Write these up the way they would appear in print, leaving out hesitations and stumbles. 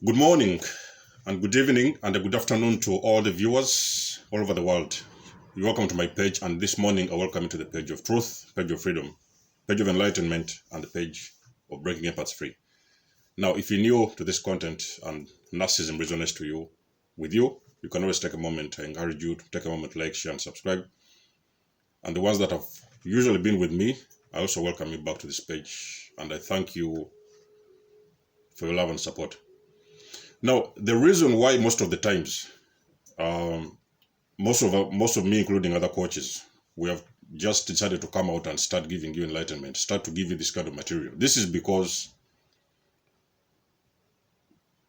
Good morning and good evening and a good afternoon to all the viewers all over the world. You're welcome to my page, and this morning I welcome you to the page of truth, page of freedom, page of enlightenment, and the page of breaking empaths free. Now, if you're new to this content and narcissism resonates to you, you can always take a moment. I encourage you to take a moment, like, share, and subscribe. And the ones that have usually been with me, I also welcome you back to this page, and I thank you for your love and support. Now, the reason why most of the times, most of me, including other coaches, we have just decided to come out and start giving you enlightenment, start to give you this kind of material. This is because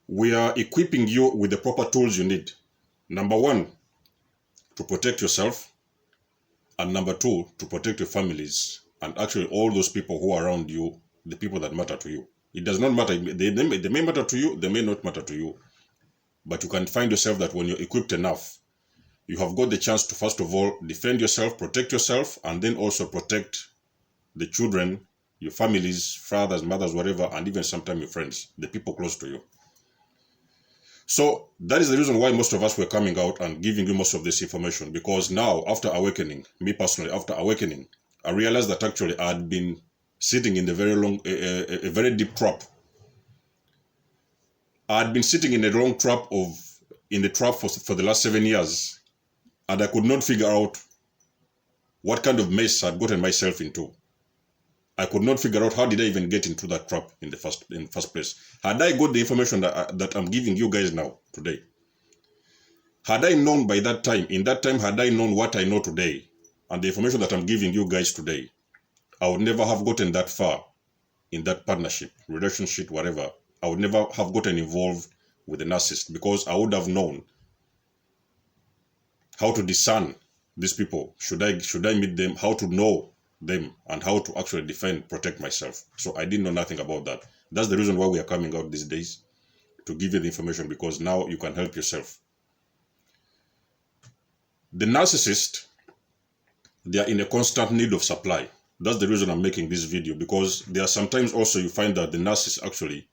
we are equipping you with the proper tools you need. Number one, to protect yourself, and number two, to protect your families, and actually all those people who are around you, the people that matter to you. It does not matter. They may matter to you, they may not matter to you. But you can find yourself that when you're equipped enough, you have got the chance to, first of all, defend yourself, protect yourself, and then also protect the children, your families, fathers, mothers, whatever, and even sometimes your friends, the people close to you. So that is the reason why most of us were coming out and giving you most of this information, because now, after awakening, me personally, after awakening, I realized that actually I had been sitting in a very deep trap. I had been sitting in the trap for the last 7 years, and I could not figure out what kind of mess I'd gotten myself into. I could not figure out how did I even get into that trap in the first place. Had I got the information that I'm giving you guys now today, had I known by that time, had I known what I know today, and the information that I'm giving you guys today, I would never have gotten that far in that partnership, relationship, whatever. I would never have gotten involved with a narcissist, because I would have known how to discern these people. Should I meet them, how to know them, and how to actually defend, protect myself. So I didn't know nothing about that. That's the reason why we are coming out these days, to give you the information, because now you can help yourself. The narcissist, they are in a constant need of supply. That's the reason I'm making this video, because there are sometimes also you find that the narcissist actually,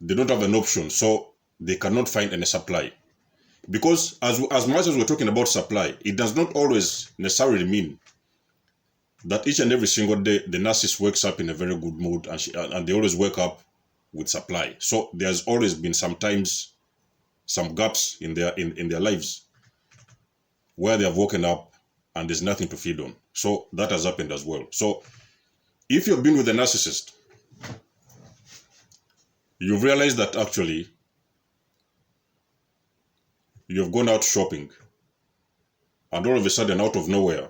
they don't have an option, so they cannot find any supply. Because as much as we're talking about supply, it does not always necessarily mean that each and every single day the narcissist wakes up in a very good mood, and they always wake up with supply. So there's always been sometimes some gaps in their lives where they have woken up and there's nothing to feed on. So that has happened as well. So if you've been with a narcissist, you've realized that actually you've gone out shopping, and all of a sudden, out of nowhere,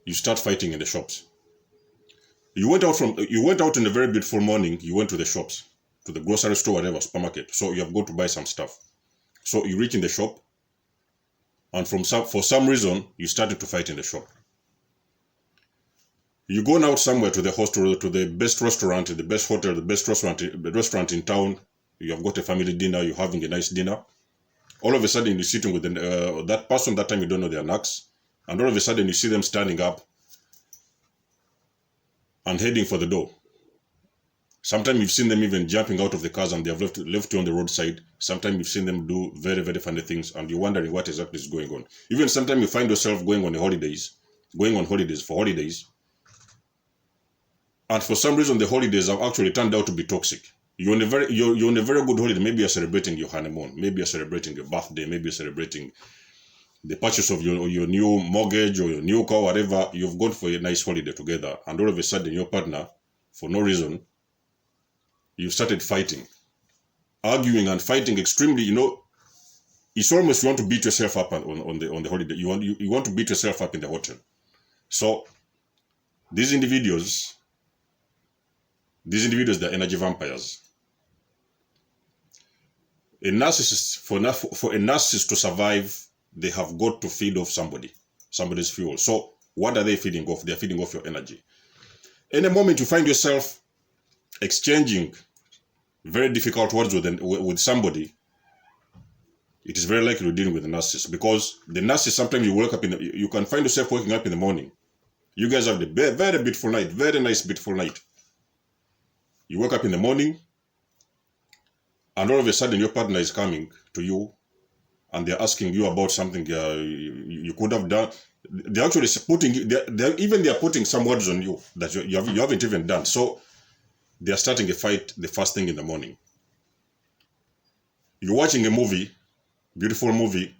you start fighting in the shops. You went out in a very beautiful morning, you went to the shops, to the grocery store, whatever, supermarket. So you have got to buy some stuff. So you reach in the shop, and for some reason, you started to fight in the shop. You go out somewhere to the hostel, to the best restaurant, the best hotel, the best restaurant in town. You have got a family dinner, you're having a nice dinner. All of a sudden, you're sitting with that person. That time you don't know their Narcs, and all of a sudden you see them standing up and heading for the door. Sometimes you've seen them even jumping out of the cars, and they have left you on the roadside. Sometimes you've seen them do very, very funny things, and you're wondering what exactly is going on. Even sometimes you find yourself going on holidays, and for some reason the holidays have actually turned out to be toxic. You're on a very good holiday. Maybe you're celebrating your honeymoon. Maybe you're celebrating your birthday. Maybe you're celebrating the purchase of your new mortgage or your new car, whatever. You've gone for a nice holiday together, and all of a sudden your partner, for no reason, you've started fighting, arguing and fighting extremely. It's almost you want to beat yourself up on the holiday. You want to beat yourself up in the hotel. So these individuals, they're energy vampires. A narcissist, for a narcissist to survive, they have got to feed off somebody's fuel. So what are they feeding off? They're feeding off your energy. Any moment you find yourself exchanging very difficult words with somebody, it is very likely you're dealing with a narcissist, because the narcissist, sometimes you can find yourself waking up in the morning. You guys have the very beautiful night, very nice beautiful night. You wake up in the morning, and all of a sudden your partner is coming to you and they're asking you about something you could have done. They're actually putting, they're putting some words on you that you haven't even done. So they're starting a fight the first thing in the morning. You're watching a movie, beautiful movie,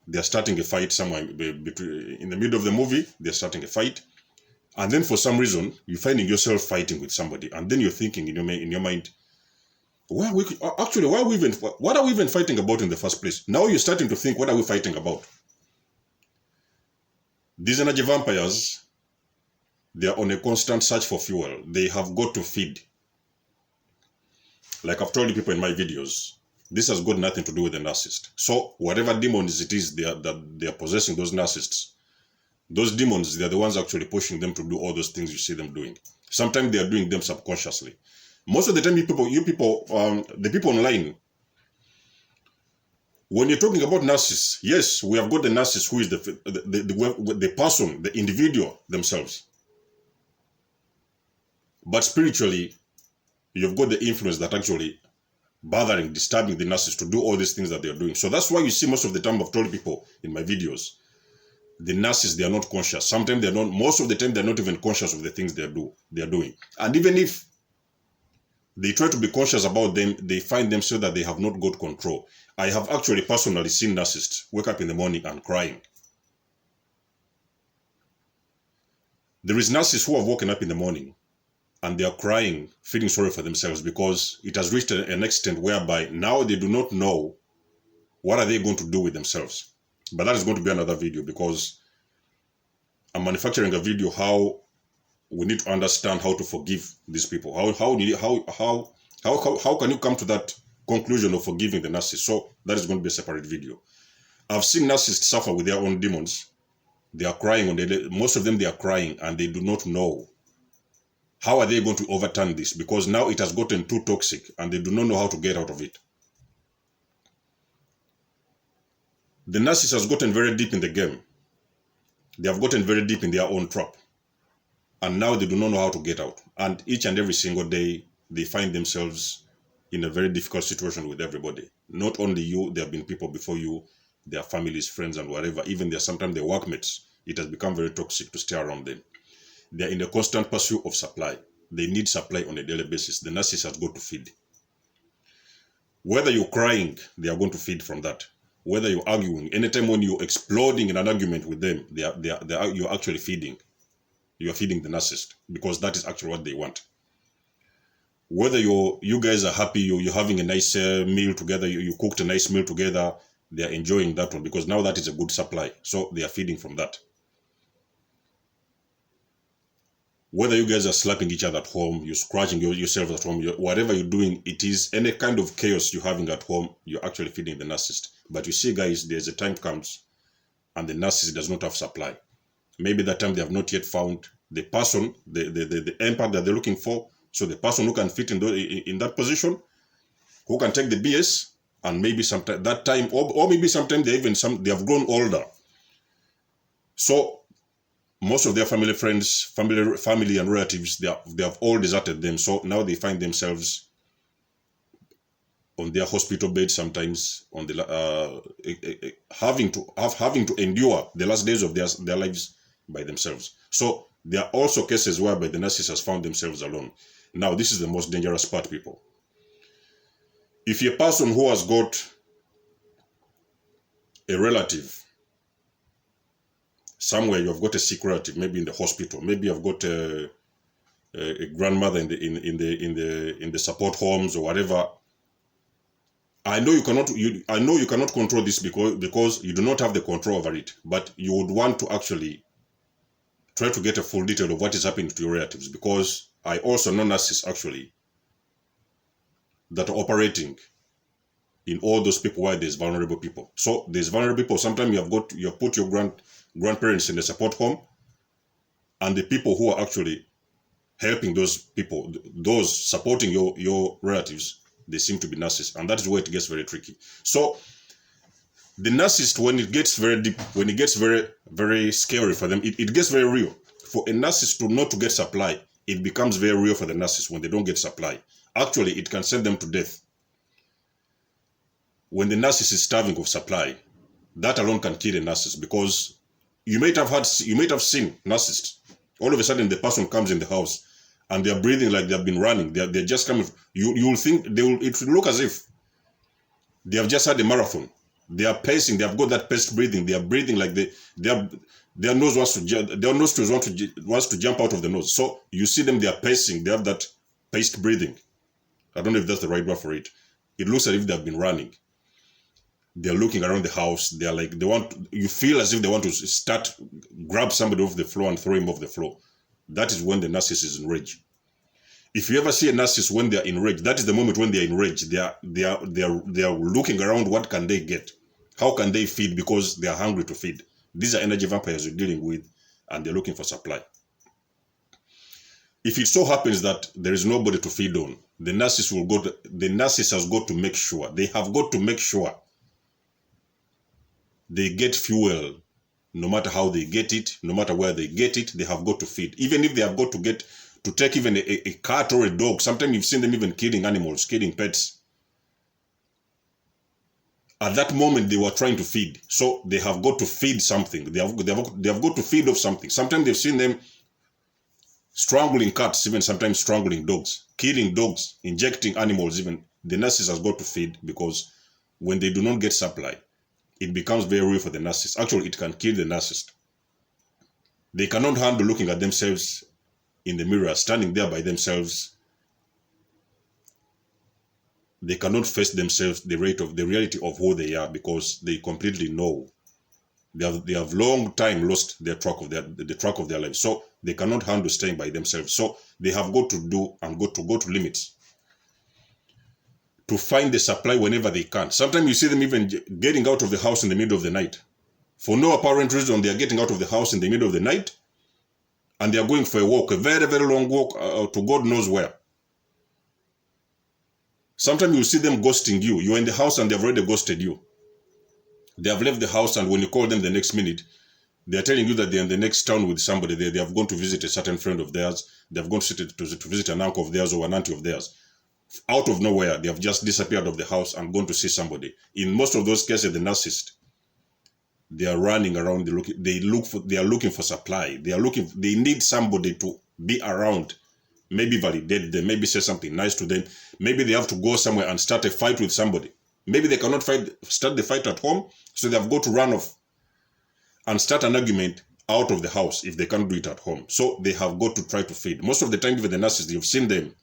they're starting a fight somewhere between, in the middle of the movie, they're starting a fight. And then for some reason, you're finding yourself fighting with somebody. And then you're thinking in your mind, what are we even fighting about in the first place? Now you're starting to think, what are we fighting about? These energy vampires, they are on a constant search for fuel. They have got to feed. Like I've told you people in my videos, this has got nothing to do with the narcissist. So whatever demons it is that they are possessing those narcissists, those demons, they're the ones actually pushing them to do all those things you see them doing. Sometimes they are doing them subconsciously. Most of the time, the people online, when you're talking about narcissists, yes, we have got the narcissist who is the person, the individual themselves. But spiritually, you've got the influence that actually bothering, disturbing the narcissist to do all these things that they're doing. So that's why you see most of the time I've told people in my videos, the narcissists, they are not conscious. Sometimes they're not, most of the time they're not even conscious of the things they're doing. And even if they try to be conscious about them, they find themselves that they have not got control. I have actually personally seen narcissists wake up in the morning and crying. There is narcissists who have woken up in the morning and they are crying, feeling sorry for themselves because it has reached an extent whereby now they do not know what are they going to do with themselves. But that is going to be another video because I'm manufacturing a video how we need to understand how to forgive these people. How can you come to that conclusion of forgiving the narcissist? So that is going to be a separate video. I've seen narcissists suffer with their own demons. They are crying most of them, they are crying and they do not know how are they going to overturn this, because now it has gotten too toxic and they do not know how to get out of it. The narcissist has gotten very deep in the game. They have gotten very deep in their own trap. And now they do not know how to get out. And each and every single day, they find themselves in a very difficult situation with everybody. Not only you, there have been people before you, their families, friends, and whatever. Even sometimes their workmates. It has become very toxic to stay around them. They are in a constant pursuit of supply. They need supply on a daily basis. The narcissist has got to feed. Whether you're crying, they are going to feed from that. Whether you're arguing, anytime when you're exploding in an argument with them, you're actually feeding. You are feeding the narcissist because that is actually what they want. Whether you guys are happy, you're having a nice meal together, you cooked a nice meal together, they are enjoying that one because now that is a good supply. So they are feeding from that. Whether you guys are slapping each other at home, you're scratching yourself at home, whatever you're doing, it is any kind of chaos you're having at home, you're actually feeding the narcissist. But you see, guys, there's a time comes and the narcissist does not have supply. Maybe that time they have not yet found the person, the empath that they're looking for. So the person who can fit in that position, who can take the BS, and maybe sometime that time, or maybe sometime they have grown older. So most of their family, friends, family and relatives, they have all deserted them. So now they find themselves on their hospital bed, sometimes on the having to endure the last days of their lives by themselves. So there are also cases whereby the narcissist has found themselves alone. Now this is the most dangerous part, people. If you're a person who has got a relative somewhere, you have got a sick relative, maybe in the hospital, maybe you've got a grandmother in the support homes or whatever. I know you cannot control this because you do not have the control over it, but you would want to actually try to get a full detail of what is happening to your relatives, because I also know narcissists actually that are operating in all those people where there's vulnerable people. So there's vulnerable people. Sometimes you have put your grandparents in the support home, and the people who are actually helping those people, those supporting your relatives, they seem to be narcissists, and that is where it gets very tricky. So the narcissist, when it gets very deep, when it gets very, very scary for them, it gets very real. For a narcissist not to get supply, it becomes very real for the narcissist when they don't get supply. Actually, it can send them to death. when the narcissist is starving of supply, that alone can kill a narcissist, because you might have seen narcissists. All of a sudden, the person comes in the house and they're breathing like they've been running. They're just coming. You'll think it will look as if they have just had a marathon. They are pacing. They have got that paced breathing. They are breathing like their nose wants to jump out of the nose. So you see them. They are pacing. They have that paced breathing. I don't know if that's the right word for it. It looks as if they have been running. They're looking around the house. They're like, you feel as if they want to grab somebody off the floor and throw him off the floor. That is when the narcissist is enraged. If you ever see a narcissist when they're enraged, that is the moment when they're enraged. They are looking around. What can they get? How can they feed? Because they are hungry to feed. These are energy vampires you're dealing with, and they're looking for supply. If it so happens that there is nobody to feed on, the narcissist has got to make sure. They have got to make sure they get fuel. No matter how they get it, no matter where they get it, they have got to feed. Even if they have got to take even a cat or a dog. Sometimes you've seen them even killing animals, killing pets. At that moment, they were trying to feed. So they have got to feed something. They have got to feed off something. Sometimes they've seen them strangling cats, even sometimes strangling dogs, killing dogs, injecting animals even. The narcissist has got to feed, because when they do not get supply, it becomes very real for the narcissist. Actually, it can kill the narcissist. They cannot handle looking at themselves in the mirror, standing there by themselves. They cannot face themselves, the reality of who they are, because they completely know. They have long time lost the track of their lives. So they cannot handle staying by themselves. So they have got to go to limits to find the supply whenever they can. Sometimes you see them even getting out of the house in the middle of the night. For no apparent reason, they are getting out of the house in the middle of the night, and they are going for a walk, a very, very long walk to God knows where. Sometimes you see them ghosting you. You're in the house and they've already ghosted you. They have left the house, and when you call them the next minute, they are telling you that they're in the next town with somebody. They have gone to visit a certain friend of theirs. They have gone to visit an uncle of theirs or an auntie of theirs. Out of nowhere, they have just disappeared of the house and gone to see somebody. In most of those cases, the narcissist, they are running around. They are looking for supply. They need somebody to be around, maybe validate them, maybe say something nice to them. Maybe they have to go somewhere and start a fight with somebody. Maybe they cannot start the fight at home, so they have got to run off and start an argument out of the house if they can't do it at home. So they have got to try to feed. Most of the time, with the narcissists, you've seen them.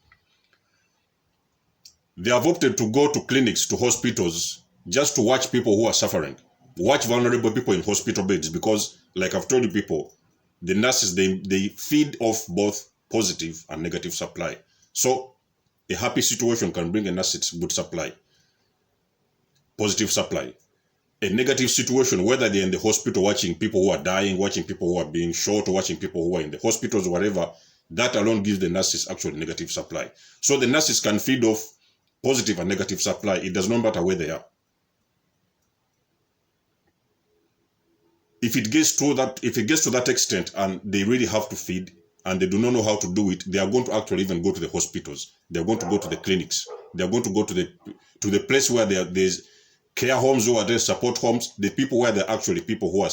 They have opted to go to clinics, to hospitals, just to watch people who are suffering. Watch vulnerable people in hospital beds, because, like I've told you people, the narcissists, they feed off both positive and negative supply. So a happy situation can bring a narcissist good supply, positive supply. A negative situation, whether they're in the hospital watching people who are dying, watching people who are being shot, or watching people who are in the hospitals or whatever, that alone gives the narcissist actually negative supply. So the narcissist can feed off positive and negative supply. It does not matter where they are. If it gets to that extent and they really have to feed and they do not know how to do it, they are going to actually even go to the hospitals. They are going to go to the clinics. They are going to go to the place where there's care homes or there's support homes. The people where they're actually people who are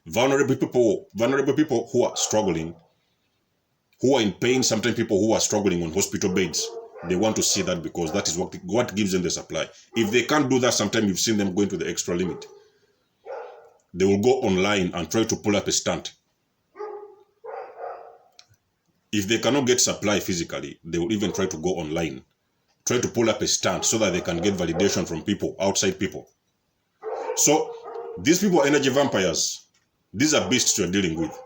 vulnerable people who are struggling, who are in pain. Sometimes people who are struggling on hospital beds. They want to see that, because that is what gives them the supply. If they can't do that, sometimes you've seen them going to the extra limit. They will go online and try to pull up a stunt. If they cannot get supply physically, they will even try to go online, try to pull up a stunt so that they can get validation from people, outside people. So these people are energy vampires. These are beasts you're dealing with.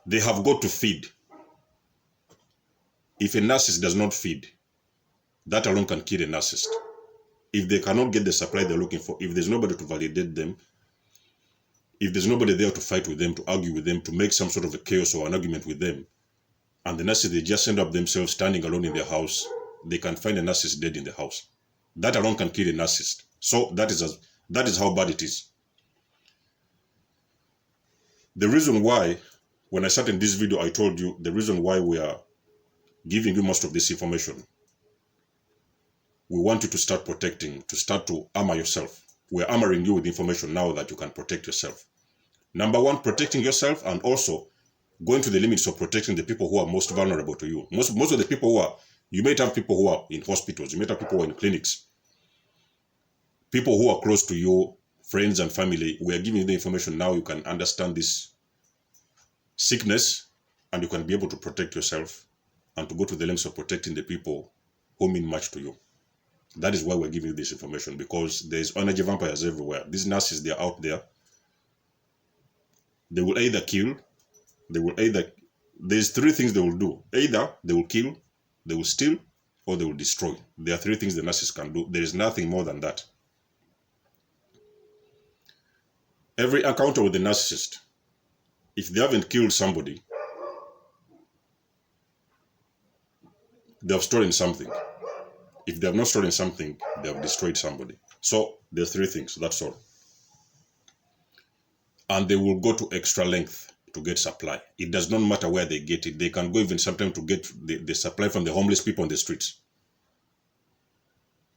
They have got to feed. If a narcissist does not feed, that alone can kill a narcissist. If they cannot get the supply they're looking for, if there's nobody to validate them, if there's nobody there to fight with them, to argue with them, to make some sort of a chaos or an argument with them, and the narcissist, they just end up themselves standing alone in their house, they can find a narcissist dead in the house. That alone can kill a narcissist. So that is how bad it is. The reason why, when I started this video, I told you the reason why we are giving you most of this information we want you to start protecting, to start to armor yourself. We're armoring you with information now that you can protect yourself. Number one, protecting yourself, and also going to the limits of protecting the people who are most vulnerable to you. Most of the people who are, you might have people who are in hospitals, you might have people who are in clinics, people who are close to you, friends and family. We are giving you the information now. You can understand this sickness, and you can be able to protect yourself and to go to the lengths of protecting the people who mean much to you. That is why we're giving you this information, because there's energy vampires everywhere. These narcissists, they're out there. They will either kill, there's three things they will do. Either they will kill, they will steal, or they will destroy. There are three things the narcissist can do. There is nothing more than that. Every encounter with the narcissist, if they haven't killed somebody, they have stolen something. If they have not stolen something, they have destroyed somebody. So there are three things, that's all. And they will go to extra length to get supply. It does not matter where they get it. They can go even sometimes to get the supply from the homeless people on the streets.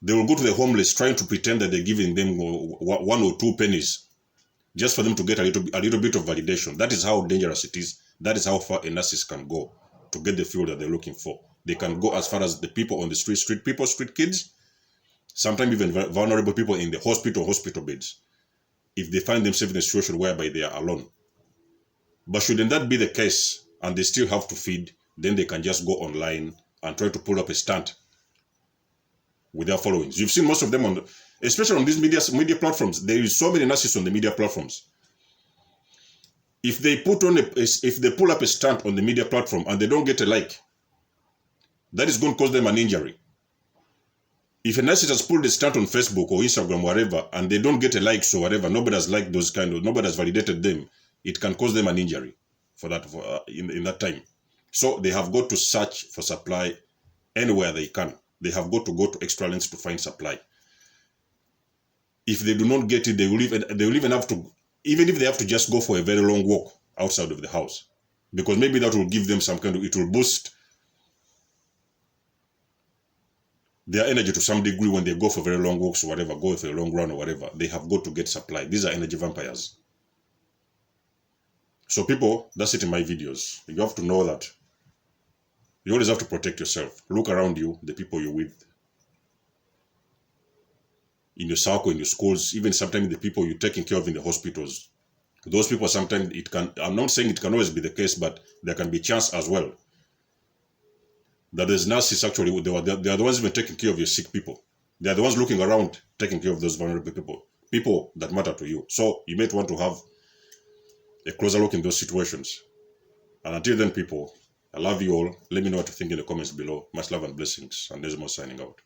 They will go to the homeless trying to pretend that they're giving them 1 or 2 pennies just for them to get a little bit of validation. That is how dangerous it is. That is how far a narcissist can go to get the fuel that they're looking for. They can go as far as the people on the street people, street kids, sometimes even vulnerable people in the hospital beds, if they find themselves in a situation whereby they are alone. But shouldn't that be the case and they still have to feed, then they can just go online and try to pull up a stunt with their followings. You've seen most of them especially on these media platforms. There is so many narcissists on the media platforms. If they pull up a stunt on the media platform and they don't get a like, that is going to cause them an injury. If a narcissist has pulled a stunt on Facebook or Instagram, wherever, and they don't get a like, so whatever, nobody has liked those nobody has validated them, it can cause them an injury for that in that time. So they have got to search for supply anywhere they can. They have got to go to extra lengths to find supply. If they do not get it, they will even have to, even if they have to just go for a very long walk outside of the house, because maybe that will give them some it will boost their energy to some degree when they go for very long walks or whatever, go for a long run or whatever. They have got to get supply. These are energy vampires. So people, that's it in my videos. You have to know that you always have to protect yourself. Look around you, the people you're with, in your circle, in your schools, even sometimes the people you're taking care of in the hospitals. Those people, sometimes it can, I'm not saying it can always be the case, but there can be chance as well that there's narcissists actually, they are the ones even taking care of your sick people. They are the ones looking around, taking care of those vulnerable people that matter to you. So you might want to have a closer look in those situations. And until then, people, I love you all. Let me know what you think in the comments below. Much love and blessings. And Desmo signing out.